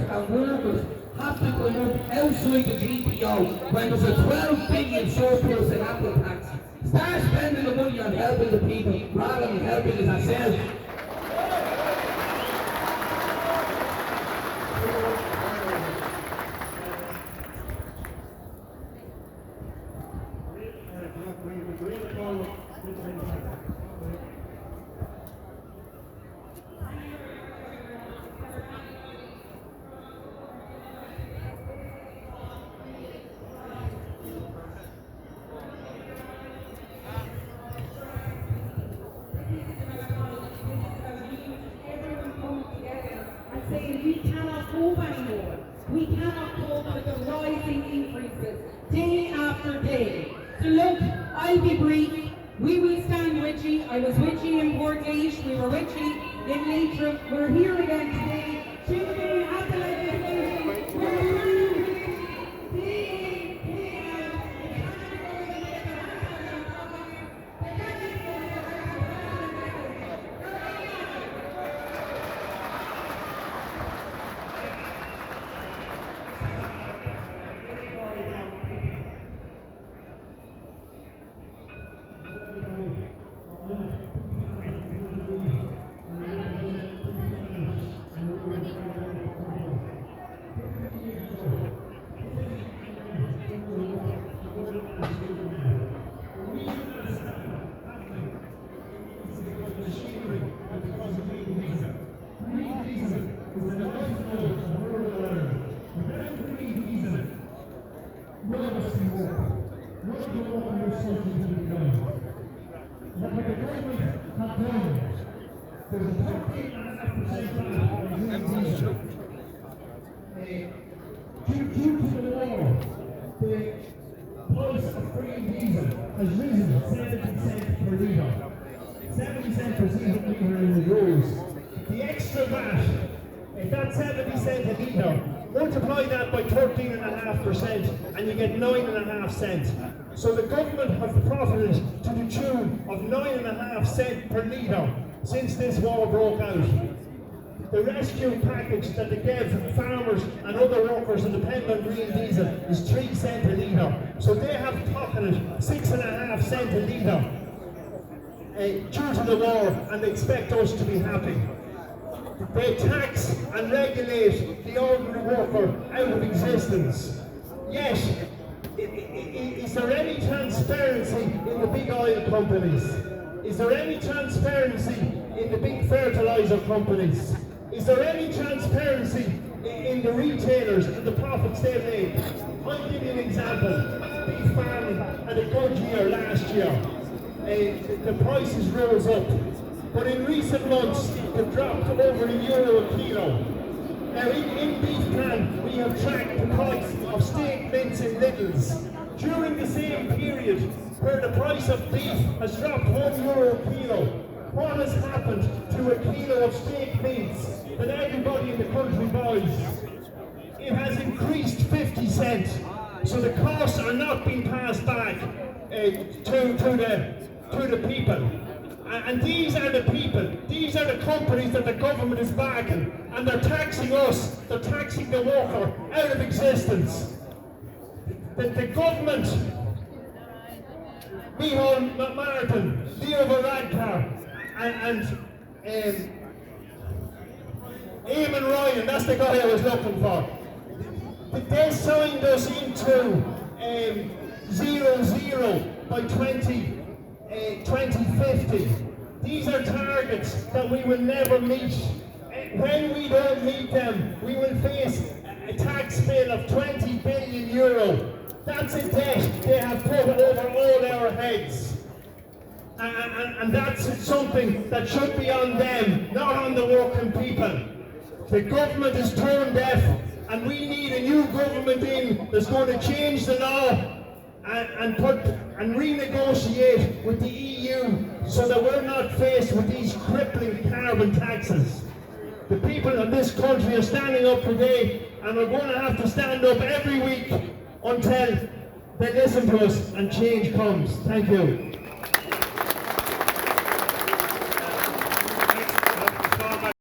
And workers have to come up outside the GPO when there's a 12 billion surplus in Apple tax. Start spending the money on helping the people rather than helping ourselves. Saying we cannot cope anymore. We cannot cope with the rising increases day after day. So look, I'll be brief. We will stand with you. I was with you in Portlaoise. We were with you in Leitrim. We're here again today. Tuesday at the legislation. We're here with Due to the war, the price of free diesel has risen 70 cents per litre. 70 cents per litre in the euros. The extra VAT, if that's 70 cents a litre, multiply that by 13.5% and you get 9.5 cents. So the government have profited to the tune of 9.5 cents per litre since this war broke out. The rescue package that they gave farmers and other workers who depend on green diesel is 3 cents a litre. So they have pocketed 6.5 cents a litre due to the war, and they expect us to be happy. They tax and regulate the ordinary worker out of existence. Yet, is there any transparency in the big oil companies? Is there any transparency in the big fertilizer companies? Is there any transparency in the retailers and the profits they make? I'll give you an example. Beef farming had a good year last year. The prices rose up. But in recent months, they've dropped over €1 a kilo. Now in beef plan, we have tracked the price of steak mince in Lidl's. During the same period, where the price of beef has dropped €1 a kilo, what has happened to a kilo of steak mince that everybody in the country buys? It has increased 50 cents. So the costs are not being passed back to the people. And these are the people, these are the companies that the government is backing, and they're taxing us, they're taxing the worker out of existence. The government, Micheál Martin, Leo Varadkar, and Eamon Ryan, that's the guy I was looking for. They signed us into 0-0 by 2050. These are targets that we will never meet. When we don't meet them, we will face a tax bill of 20 billion euro. That's a debt they have put over all our heads. And that's something that should be on them, not on the working people. The government is tone deaf, and we need a new government in that's going to change the law and renegotiate with the EU so that we're not faced with these crippling carbon taxes. The people of this country are standing up today, and are going to have to stand up every week until they listen to us and change comes. Thank you.